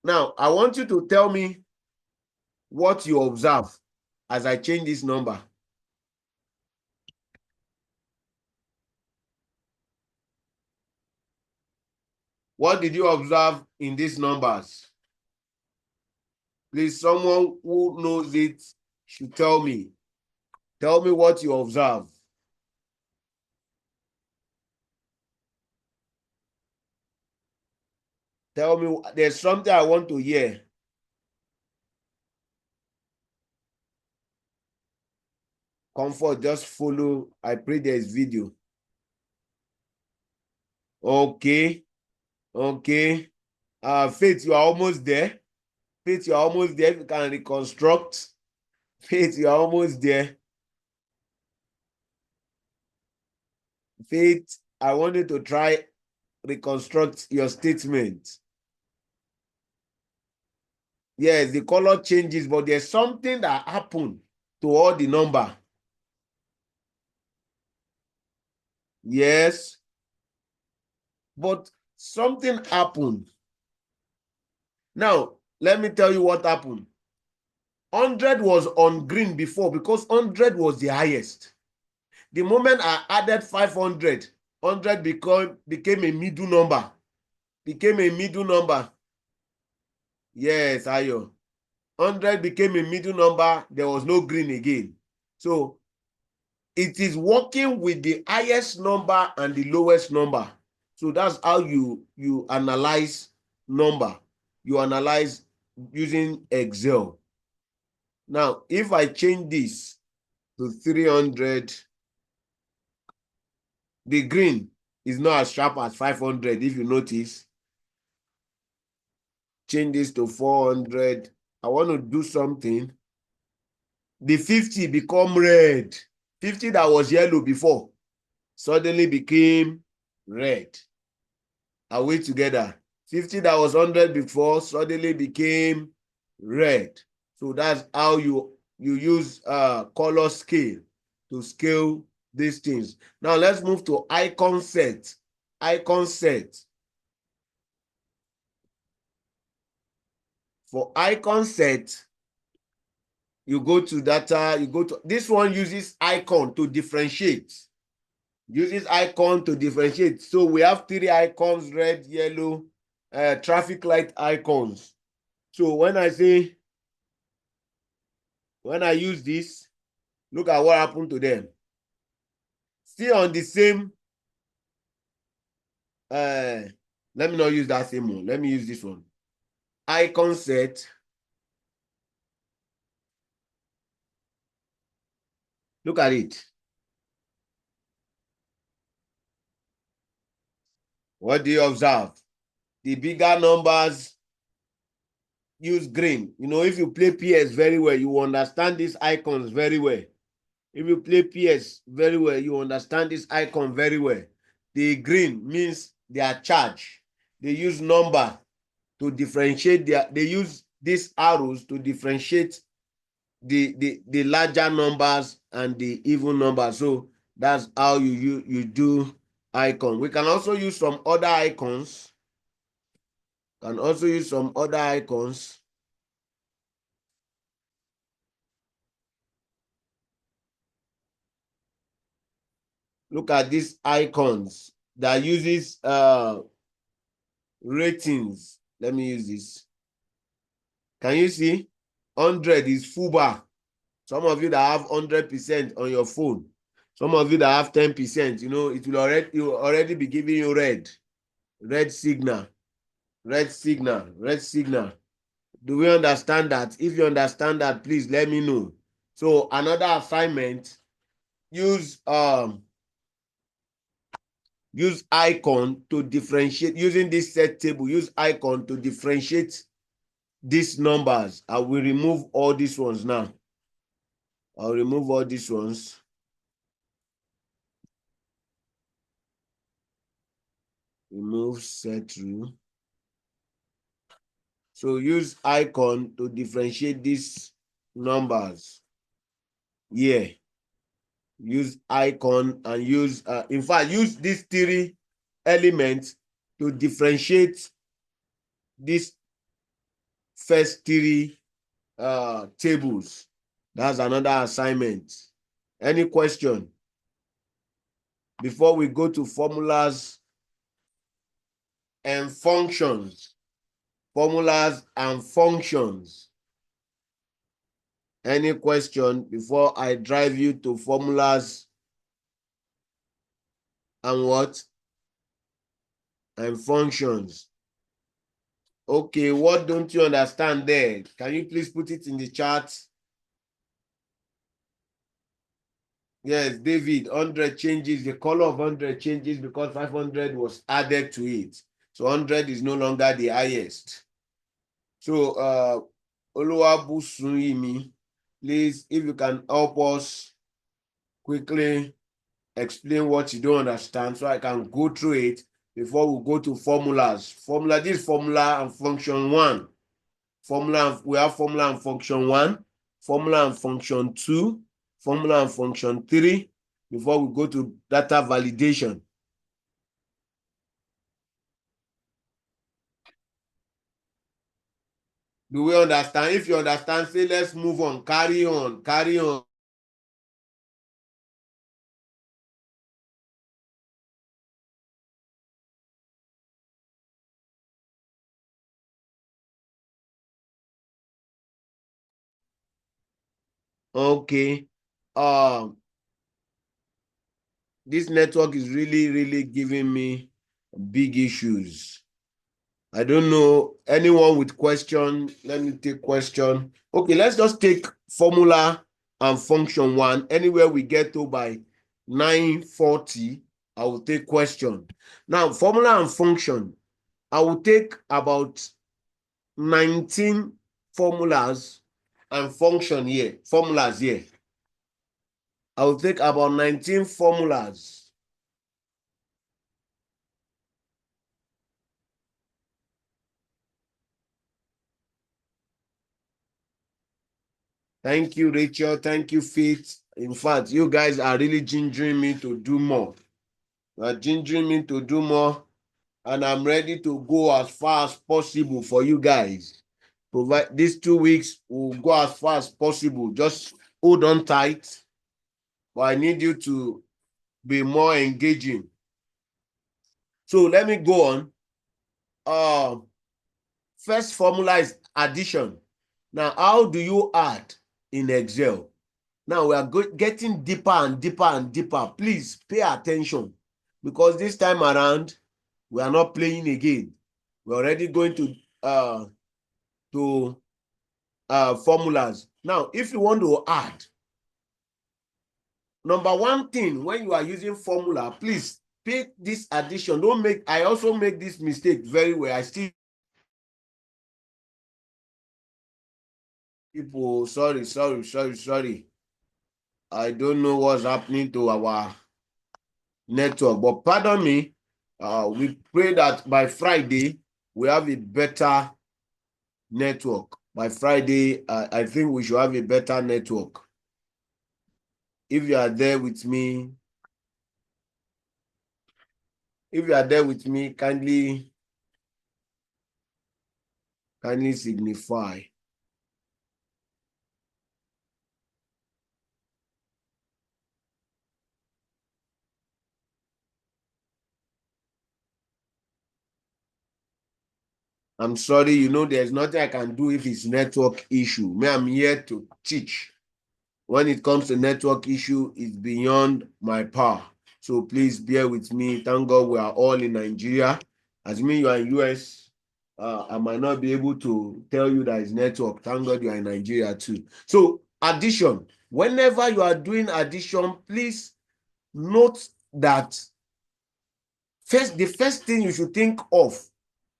Now, I want you to tell me what you observe as I change this number. What did you observe in these numbers? Please, someone who knows it should tell me. Tell me what you observe. Tell me, there's something I want to hear. Comfort, just follow. I pray there's video. Okay. Faith, you are almost there. Faith, you are almost there. If you can reconstruct. Faith, you are almost there. Faith, I want you to try reconstruct your statement. Yes, the color changes, but there's something that happened to all the number. Yes, but something happened. Now, let me tell you what happened. 100 was on green before because 100 was the highest. The moment I added 500, 100 became a middle number. Became a middle number. Yes, Ayo. 100 became a middle number. There was no green again. So it is working with the highest number and the lowest number. So that's how you analyze number. You analyze using Excel. Now, if I change this to 300, the green is not as sharp as 500, if you notice. Change this to 400. I want to do something. The 50 become red. 50 that was yellow before suddenly became red. Are we together? 50 that was 100 before suddenly became red. So that's how you use color scale to scale these things. Now let's move to icon set. Icon set. For icon set, you go to data, you go to this one uses icon to differentiate. Uses icon to differentiate. So we have three icons, red, yellow, traffic light icons. So when I use this, look at what happened to them. Still on the same let me not use that same one. Let me use this one. Icon set. Look at it. What do you observe? The bigger numbers use green. You know, if you play PS very well, you understand these icons very well. If you play PS very well, you understand this icon very well. The green means they are charged. They use number to differentiate they use these arrows to differentiate the larger numbers and the even numbers. So that's how you do icon. We can also use some other icons. Can also use some other icons. Look at these icons that uses ratings. Let me use this. Can you see? 100 is full bar. Some of you that have 100% on your phone. Some of you that have 10%, you know, it will already be giving you red signal, red signal, red signal. Do we understand that? If you understand that, please let me know. So another assignment, use icon to differentiate. Using this set table, use icon to differentiate these numbers. I will remove all these ones now. I'll remove all these ones. Remove set rule. So use icon to differentiate these numbers. Yeah. Use icon and use, in fact, use these three elements to differentiate these first three tables. That's another assignment. Any question before we go to formulas and functions? Formulas and functions. Any question before I drive you to formulas and what? And functions. Okay, what don't you understand there? Can you please put it in the chat? Yes, David, 100 changes. The color of 100 changes because 500 was added to it. So 100 is no longer the highest. So, Oluwabusuyimi, please, if you can help us quickly explain what you don't understand so I can go through it before we go to formulas. Formula, this formula and function one. Formula, we have formula and function one, formula and function two, formula and function three, before we go to data validation. Do we understand? If you understand, say let's move on, carry on, carry on. Okay. This network is really giving me big issues. I don't know anyone with question. Let me take question. Okay, let's just take formula and function one. Anywhere we get to by 9:40, I will take question. Now, formula and function, I will take about 19 formulas and function here, formulas here. I will take about 19 formulas. Thank you, Rachel. Thank you, Faith. In fact, you guys are really gingering me to do more. You are gingering me to do more, and I'm ready to go as far as possible for you guys. Provide these 2 weeks, we'll go as far as possible. Just hold on tight, but I need you to be more engaging. So let me go on. First formula is addition. Now, how do you add in Excel? Now we are getting deeper and deeper and deeper. Please pay attention because this time around, We are not playing again. We're already going to formulas. Now, if you want to add, number one thing when you are using formula, please pick this addition. Don't make, I also make this mistake very well. I still people, sorry. I don't know what's happening to our network, but pardon me. We pray that by Friday we have a better network. By Friday, I think we should have a better network. If you are there with me, kindly signify. I'm sorry, there's nothing I can do if it's network issue. Me, I'm here to teach. When it comes to network issue, it's beyond my power. So please bear with me. Thank God we are all in Nigeria. As me, you are in US, I might not be able to tell you that it's network. Thank God you are in Nigeria too. So addition. Whenever you are doing addition, please note that the first thing you should think of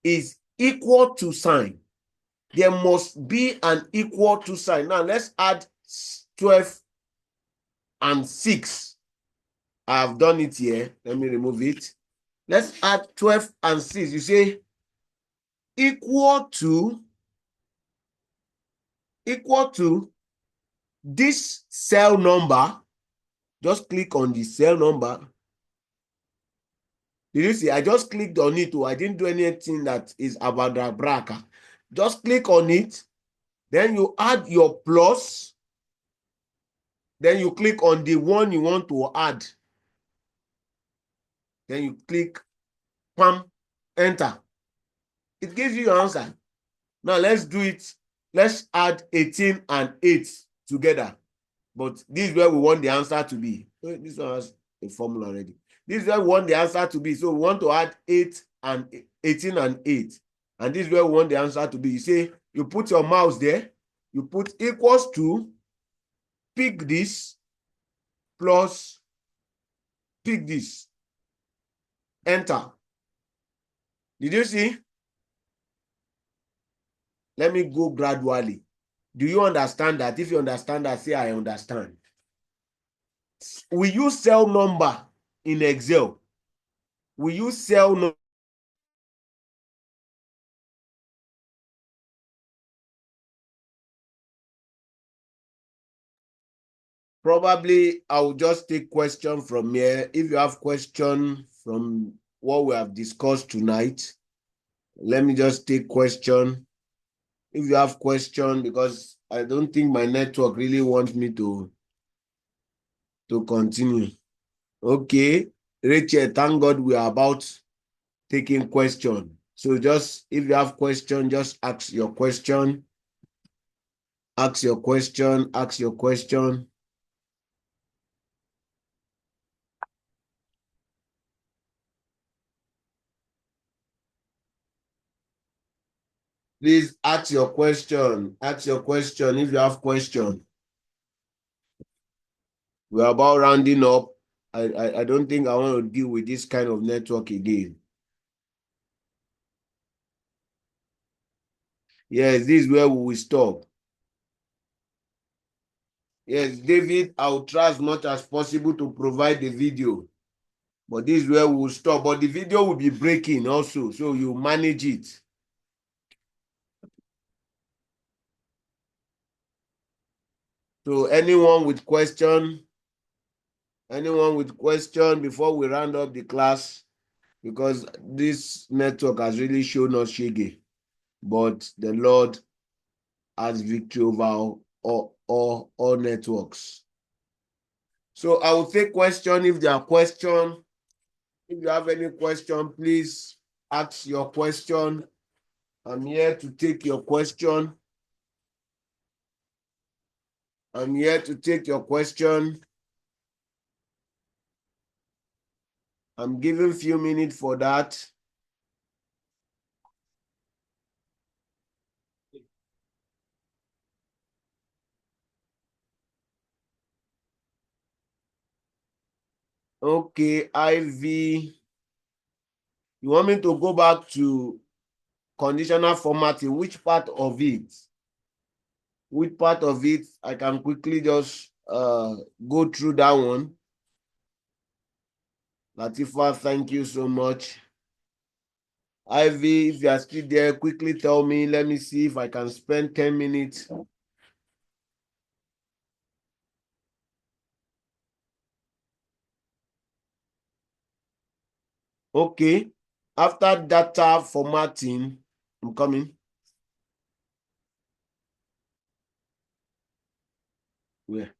is equal to sign. There must be an equal to sign. Now let's add 12 and 6. I've done it here. Let me remove it. Let's add 12 and 6. You say equal to this cell number. Just click on the cell number. Did you see? I just clicked on it. I didn't do anything that is abracadabra. Just click on it. Then you add your plus. Then you click on the one you want to add. Then you click, pam, enter. It gives you your answer. Now let's do it. Let's add 18 and 8 together. But this is where we want the answer to be. This one has a formula already. This is where we want the answer to be. So we want to add 18 and 8. And this is where we want the answer to be. You say, you put your mouse there. You put equals to, pick this, plus, pick this. Enter. Did you see? Let me go gradually. Do you understand that? If you understand that, say I understand. We use cell number in Excel. We use cell number. Probably I'll just take question from here. If you have question from what we have discussed tonight, let me just take question. If you have question, because I don't think my network really wants me to continue. Okay, Rachel, thank God we are about taking question. So just, if you have question, just ask your question. Ask your question. Please ask your question. Ask your question if you have question. We're about rounding up. I don't think I want to deal with this kind of network again. Yes, this is where we will stop. Yes, David, I'll try as much as possible to provide the video. But this is where we will stop. But the video will be breaking also, so you manage it. So anyone with question before we round up the class, because this network has really shown us shaggy, but the Lord has victory over all networks. So I will take question if there are questions. If you have any question, please ask your question. I'm here to take your question. I'm here to take your question. I'm giving few minutes for that. Okay, Ivy. You want me to go back to conditional formatting? Which part of it? Which part of it? I can quickly just go through that one. Latifa, thank you so much. Ivy, if you are still there, quickly tell me. Let me see if I can spend 10 minutes. Okay. After data formatting, I'm coming. Where?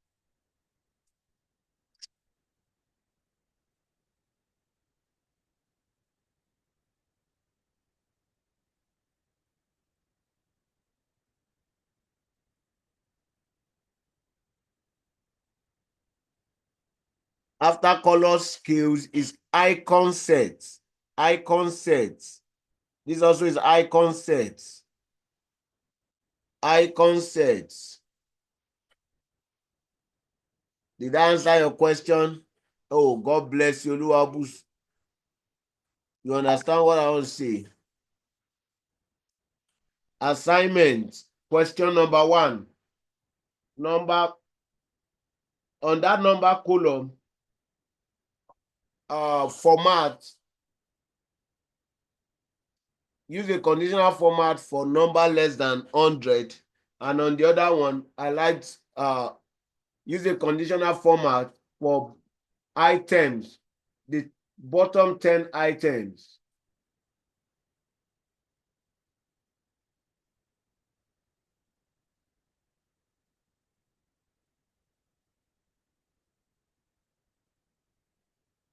After color scales is icon sets. Icon sets. This also is icon sets. Icon sets. Did I answer your question? Oh, God bless you, Luabus. You understand what I want to say? Assignment. Question number 1. Number on that number column, format. Use a conditional format for number less than 100. And on the other one, I liked use a conditional format for items, the bottom 10 items.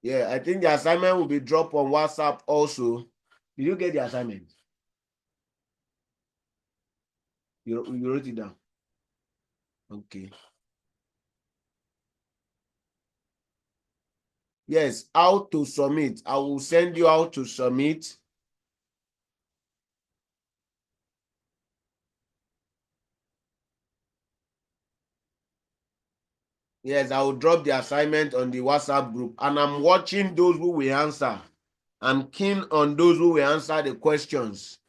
Yeah, I think the assignment will be dropped on WhatsApp also. Did you get the assignment? You wrote it down. Okay. Yes, how to submit. I will send you how to submit. Yes, I will drop the assignment on the WhatsApp group. And I'm watching those who will answer. I'm keen on those who will answer the questions.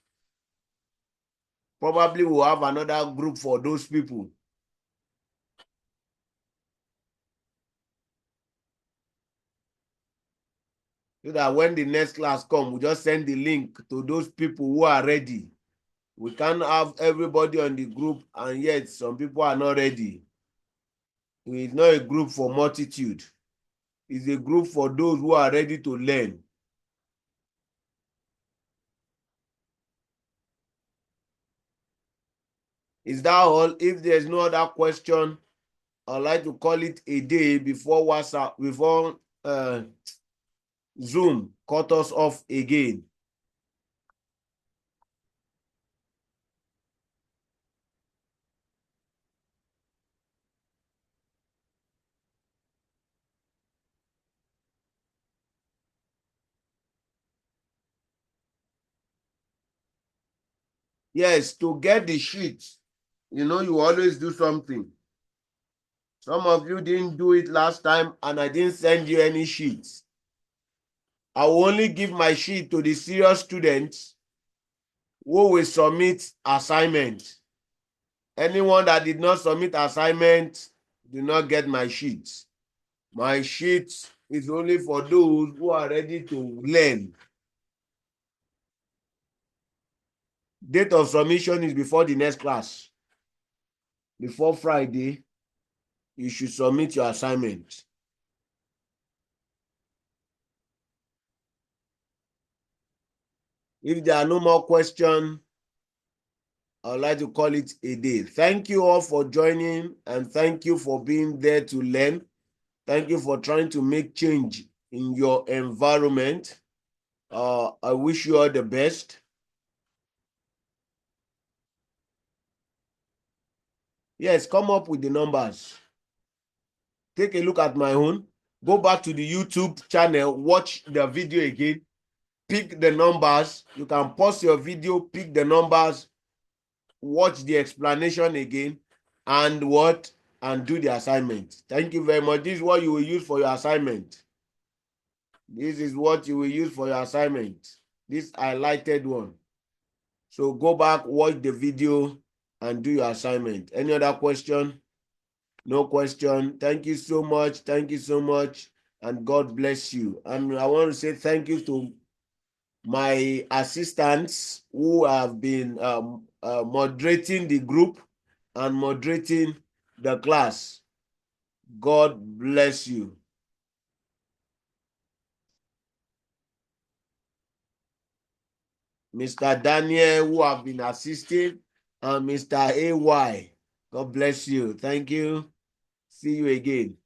Probably we'll have another group for those people. So that when the next class comes, we just send the link to those people who are ready. We can't have everybody on the group and yet some people are not ready. It's not a group for multitude. It's a group for those who are ready to learn. Is that all? If there's no other question, I'd like to call it a day before WhatsApp, before Zoom cut us off again. Yes, to get the sheet, you always do something. Some of you didn't do it last time and I didn't send you any sheets. I will only give my sheet to the serious students who will submit assignment. Anyone that did not submit assignment do not get my sheet. My sheet is only for those who are ready to learn. Date of submission is before the next class. Before Friday, you should submit your assignment. If there are no more questions, I would like to call it a day. Thank you all for joining and thank you for being there to learn. Thank you for trying to make change in your environment. I wish you all the best. Yes, come up with the numbers. Take a look at my own. Go back to the YouTube channel, watch the video again, pick the numbers. You can pause your video, pick the numbers, watch the explanation again, and do the assignment. Thank you very much. This is what you will use for your assignment. This is what you will use for your assignment. This highlighted one. So go back, watch the video, and do your assignment. Any other question? No question. Thank you so much. Thank you so much. And God bless you. And I want to say thank you to my assistants who have been moderating the group and moderating the class. God bless you. Mr. Daniel, who have been assisting, and Mr. AY. God bless you. Thank you. See you again.